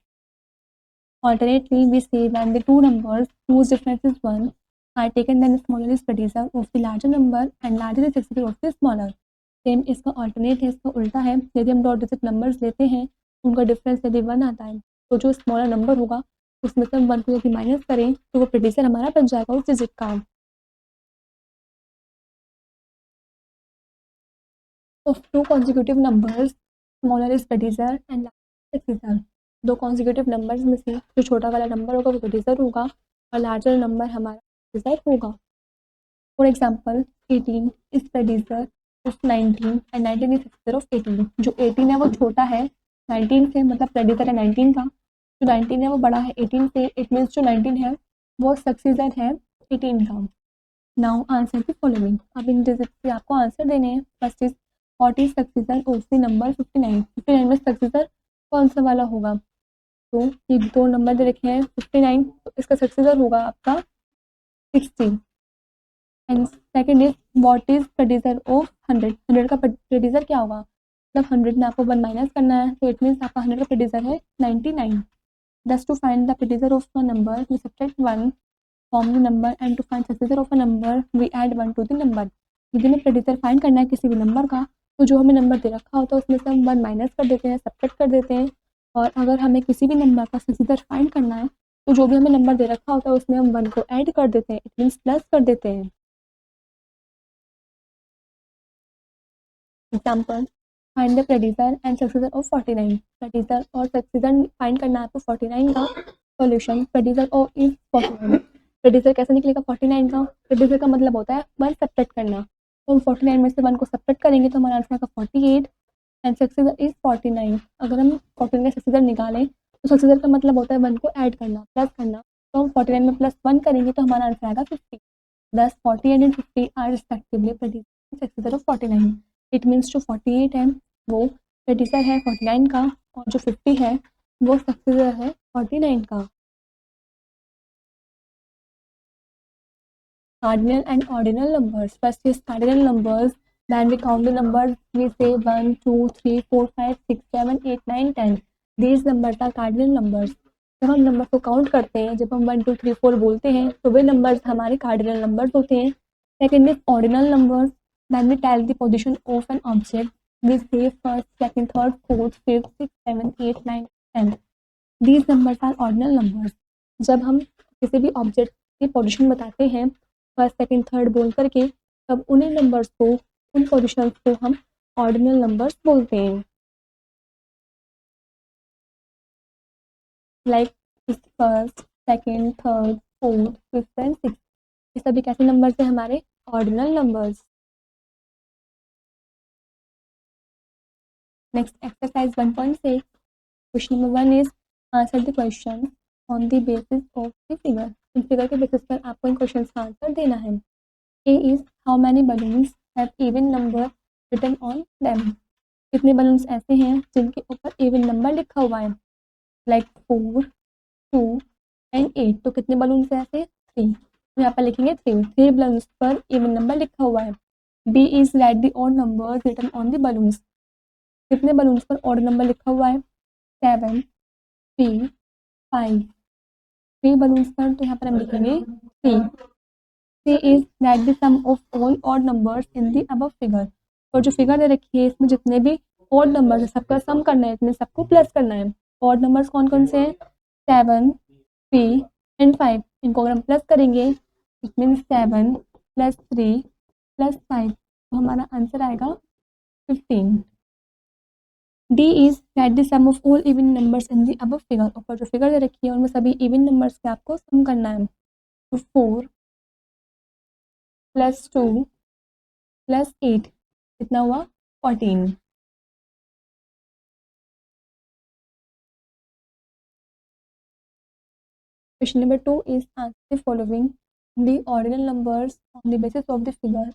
Alternately, we say when the two numbers whose difference is 1 are taken, then the smaller is predecessor of the larger number and larger is successor of the smaller। Same इसका ऑल्टरनेट है, इसका उल्टा है। यदि हम डॉट डिजिट नंबर्स लेते हैं उनका डिफरेंस यदि 1 आता है तो जो स्मॉलर नंबर होगा उसमें से हम 1 को यदि माइनस करें तो वो प्रेडिसर हमारा बन जाएगा उस डिजिट का। Of two consecutive numbers, smaller is predecessor and larger is successor। दो consecutive numbers में से जो छोटा वाला नंबर होगा वो predecessor होगा और larger नंबर हमारा successor होगा। For example, 18 is predecessor of 19 and 19 is successor of 18। जो 18 है वो छोटा है 19 से, मतलब predecessor है 19 का, जो 19 है वो बड़ा है 18 से, इट मीन्स जो 19 है वो सक्सेसर है 18 का। नाउ आंसर द फॉलोइंग, अब इन डिजिट से आपको आंसर देने हैं। First is 40 successor of the number 59। 59 में सक्सेसर कौन सा वाला होगा, तो ये दो नंबर दे रखे हैं 59, तो इसका सक्सेसर होगा आपका 60। And second is what is प्रेडिसर ऑफ 100। 100 का प्रेडिसर क्या होगा, मतलब 100 में आपको 1 माइनस करना है तो इट मीन्स आपका 100 का प्रेडिसर है 99। Thus to find the predecessor of a number we subtract 1 from the number and to find successor of a number we add 1 to the number। यदि हमें प्रेडिसर फाइंड करना है किसी भी नंबर का तो जो हमें नंबर दे रखा होता है उसमें से हम 1 माइनस कर देते हैं, सब्ट्रैक्ट कर देते हैं, और अगर हमें किसी भी नंबर का सक्सेसर फाइंड करना है तो जो भी हमें नंबर दे रखा होता है उसमें हम 1 को ऐड कर देते हैं, इट मीन्स प्लस कर देते हैं। एग्जाम्पल, फाइंड द प्रेडिसर एंड सक्सेसर ऑफ 49। प्रेडिसर और सक्सेसर फाइंड करना है आपको 49 का। सॉल्यूशन, प्रेडिसर ऑफ इज 49। प्रेडिसर कैसे निकलेगा 49 का, प्रेडिसर का मतलब होता है 1 सब्ट्रैक्ट करना, तो हम 49 में से 1 को सब्ट्रैक्ट करेंगे तो हमारा आंसर आएगा 48 एंड सक्सेसर इज 49। अगर हम 49 का सक्सेसर निकालें तो सक्सेसर का मतलब होता है 1 को ऐड करना, प्लस करना, तो हम 49 में प्लस 1 करेंगे तो हमारा आंसर आएगा 50। 10, 48 and 50 are respectively predecessor and successor of 49। It means जो 48 है वो प्रेडिसर है 49 का और जो 50 है वो सक्सेसर है 49 का। Cardinal and ordinal numbers. First is cardinal numbers. Then we count the numbers. We say 1, 2, 3, 4, 5, 6, 7, 8, 9, 10. These numbers are cardinal numbers। जब हम नंबर को काउंट करते हैं, जब हम 1, 2, 3, 4 बोलते हैं तो वे नंबर्स हमारे कार्डिनल नंबर्स होते हैं। Second is ordinal numbers. Then we tell the position of an object। We say first, second, third, fourth, fifth, sixth, seventh, eighth, ninth, 10th। These numbers are ordinal numbers। जब हम किसी भी object की position बताते हैं first second third बोल करके, तब उन्हीं नंबर्स को, उन पोजीशंस को हम ऑर्डिनल नंबर्स बोलते हैं। Like first second third fourth fifth and six, ये सभी कैसे नंबर्स हैं हमारे? Ordinal numbers. Next exercise 1.6, question number 1 is answer the question on the basis of the figure. इन फिगर के बेसिस पर आपको इन क्वेश्चंस का आंसर देना है। A is how many balloons have even number written on them. कितने balloons ऐसे हैं जिनके ऊपर इवन नंबर लिखा हुआ है? Like 4 2 and 8। तो कितने बलून्स हैं ऐसे? 3। तो यहाँ पर लिखेंगे 3 बलून्स पर इवन नंबर लिखा हुआ है। B is write the odd number written on the balloons. कितने बलून्स पर ऑड नंबर लिखा हुआ है? 7 3 5। 3 बलून्स पर तो यहाँ पर हम लिखेंगे 3। C is that the sum of all odd numbers in the above figure। और जो फिगर दे रखी है इसमें जितने भी odd numbers है सबका सम करना है, इसमें सबको प्लस करना है। odd numbers कौन कौन से हैं? 7 3 एंड 5। इनको अगर हम प्लस करेंगे इट मीन्स 7 प्लस 3 प्लस 5, तो हमारा आंसर आएगा 15। D is that the sum of all even numbers in the above figure। ऊपर जो फिगर दे रखी है उनमें सभी इवन नंबर्स के आपको सम करना है। तो 4 प्लस 2 प्लस 8 कितना हुआ? 14। Question number 2 is answer the following the ordinal numbers on the basis of the figure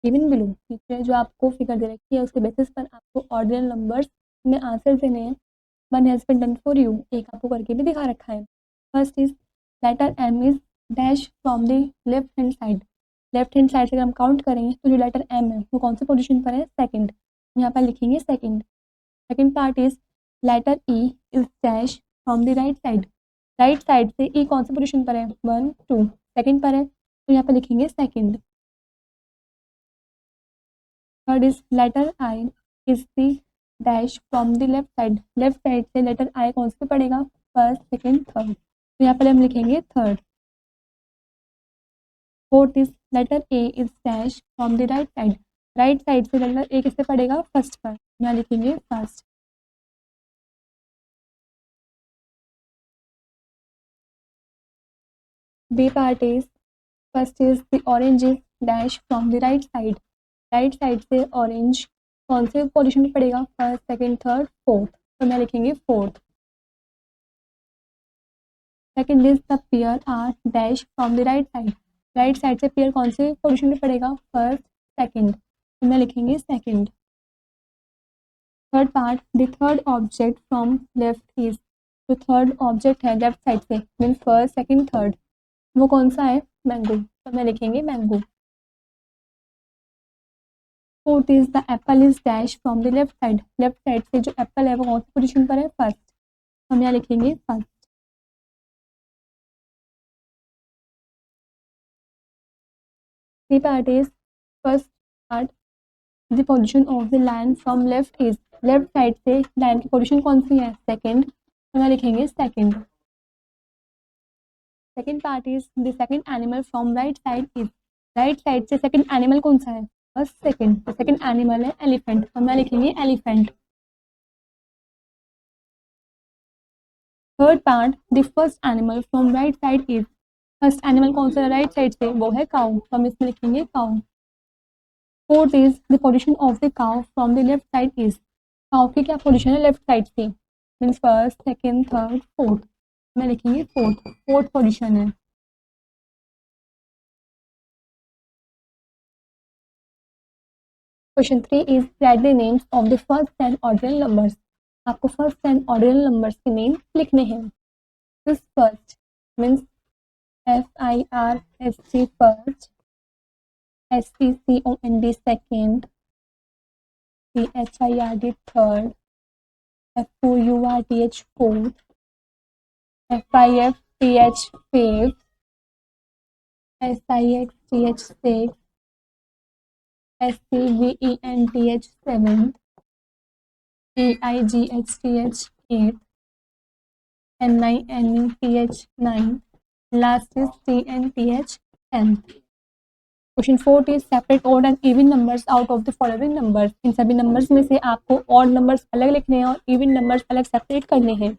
given below. नीचे जो आपको फिगर दे रखी है उसके बेसिस पर आपको ऑर्डिनल नंबर्स में आंसर देने हैं। One has been done for you, एक आपको करके भी दिखा रखा है। First is letter M is dash from the left hand side. Left hand side से अगर हम काउंट करें तो जो लेटर एम है वो कौन सी पोजीशन पर है? सेकंड। यहाँ पर लिखेंगे second. Second part is letter E is dash from the right side. Right side से ई कौन सी पोजीशन पर है? 1 2 सेकंड पर है, तो यहाँ पर लिखेंगे second. Third is letter I is the dash from the left side. Left side से लेटर आई कौन से पड़ेगा? फर्स्ट सेकंड थर्ड, तो यहाँ पर हम लिखेंगे third. Fourth is letter A is dash from the right side. Right side से लेटर ए किससे पड़ेगा? फर्स्ट पर, यहाँ लिखेंगे first. B part is first is the orange is dash from the right side. Right side से orange कौन से position में पड़ेगा? फर्स्ट सेकंड थर्ड फोर्थ, तो मैं लिखेंगे fourth. Second is the pair are dash from the right side. Right side से pair कौन से पोजीशन में पड़ेगा? फर्स्ट सेकंड, तो मैं लिखेंगे second. Third part the third object from left is. जो थर्ड ऑब्जेक्ट है लेफ्ट साइड से मीन फर्स्ट सेकंड थर्ड, वो कौन सा है? मैंगो, तो मैं लिखेंगे mango. Fourth is the Apple is dash from the left side. Left side से जो एप्पल है वो कौन सी पोजीशन पर है? फर्स्ट, हम यहाँ लिखेंगे first. C part is first part the position of the line from left is. Left side से लाइन की पोजीशन कौन सी है? सेकंड, तो यहाँ लिखेंगे second. Second part is the second animal from right side is. Right side से second animal कौन सा है? फर्स्ट सेकंड, तो सेकंड एनिमल है एलिफेंट, तो मैं लिखेंगे elephant. Third part the first animal from right side is. First animal कौन सा है राइट साइड से? वो है काउ, तो हम इसमें लिखेंगे cow. Fourth is the position of the cow from the left side is. Cow की क्या पोजीशन है लेफ्ट साइड से? Means first second third fourth, मैं लिखेंगे फोर्थ, फोर्थ पोजीशन है। Question 3 is write the names of the first 10 ordinal numbers. आपको first 10 ordinal numbers के name लिखने हैं। This first means FIRST first, STCOND second, THIRD third, FOURTH fourth, FIFTH fifth, SIXTH sixth, SCVENTH seventh, AIGHTH eighth, NINETH ninth, last is TNTHN। Question 4 is separate odd and even numbers out of the following numbers. इन सभी numbers में से आपको odd numbers अलग लिखने हैं और even numbers अलग सेपरेट करने हैं।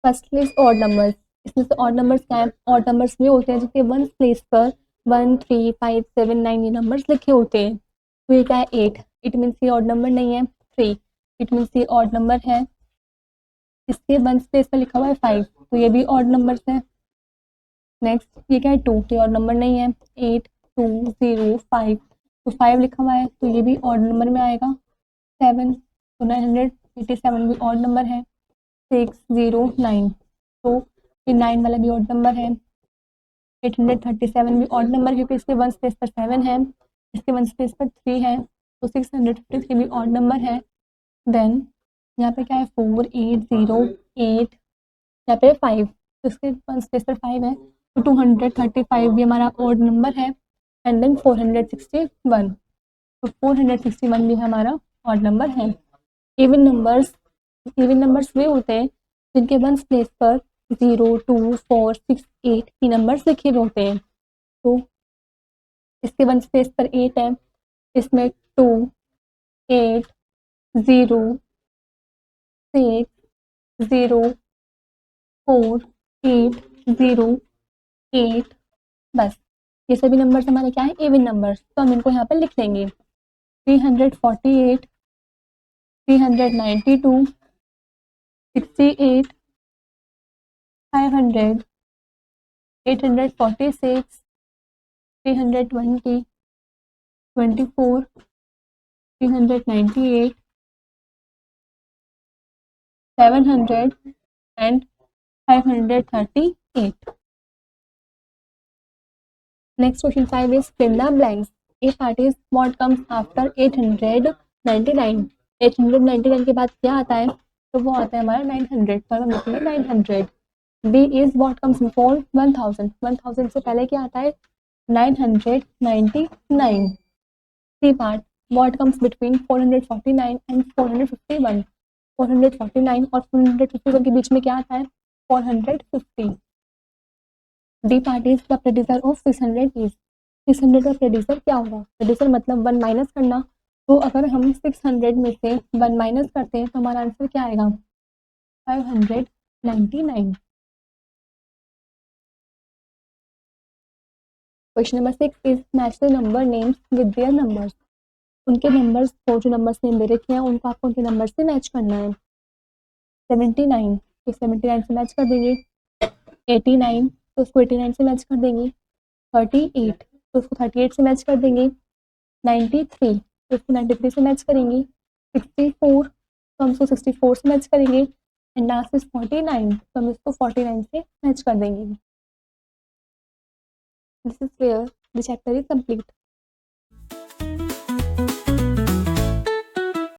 First list odd numbers. इसमें से ऑड नंबर्स क्या है? ऑड नंबर्स वे होते हैं जिसके वन प्लेस पर 1, 3, 5, 7, 9 ये नंबर्स लिखे होते हैं। तो ये क्या है? 8। इट मीन्स ये ऑड नंबर नहीं है। 3 इट मीन्स ये ऑड नंबर है। इसके वन प्लेस पर लिखा हुआ है 5, तो ये भी ऑड नंबर्स है। नेक्स्ट ये क्या है? 2, ये ऑड नंबर नहीं है। 8, 2, 0, 5, तो 5 लिखा हुआ है, तो ये भी ऑड नंबर में आएगा। 7, तो 987 भी ऑड नंबर है। 6, 0, 9, तो ये 9 वाला भी ऑड नंबर है। 837 भी ऑड नंबर क्योंकि इसके वन स्पेस पर 7 है, इसके वन स्पेस पर 3 है, तो 653 भी ऑड नंबर है। देन यहाँ पे क्या है? 4, 8, 0, 8, यहाँ पे 5, तो इसके वन स्पेस पर 5 है, तो 235 भी हमारा ऑड नंबर है। एंड देन 461, तो 461 भी हमारा ऑड नंबर है। इवन नंबर्स वे होते हैं जिनके वन प्लेस पर 0, 2, 4, 6, 8 की नंबर्स लिखे हुए होते हैं। तो इसके वन स्पेस पर 8 है, इसमें 2, 8, 0, 6, 0, 4, 8, 0, 8, बस ये सभी नंबर्स हमारे क्या है? Even numbers. तो हम इनको यहाँ पर लिख लेंगे। 348, 392, 68, 500, 846, 320, 24, 398, 700 and 538. Next question 5 is fill the blanks. A part is what comes after 899. 899 के बाद क्या आता है? तो वो आता है हमारा 900, पर हम लिखेंगे 900. B is what comes before 1000. 1000 से पहले क्या आता है? 999. C part what comes between 449 and 451. 449 और 451 के बीच में क्या आता है? 450. D part is the producer of 600 is. 600 का प्रोड्यूसर क्या होगा? प्रोड्यूसर मतलब 1 माइनस करना, तो अगर हम 600 में से 1 माइनस करते हैं तो हमारा आंसर क्या आएगा? 599. Question number 6 is match the number names with their numbers. उनके नंबर्स को, जो नंबर्स नेम दे रखे हैं उनको आपको उनके नंबर से मैच करना है। 79 तो 79 से मैच कर देंगे। 89 तो उसको 89 से मैच कर देंगे। 38 तो उसको 38 से मैच कर देंगे। 93 तो उसको 93 से मैच करेंगे। 64 तो हम इसको 64 से मैच करेंगे। एंड लास्ट इज 49 तो हम इसको 49 से मैच कर देंगे। This is where the chapter is complete.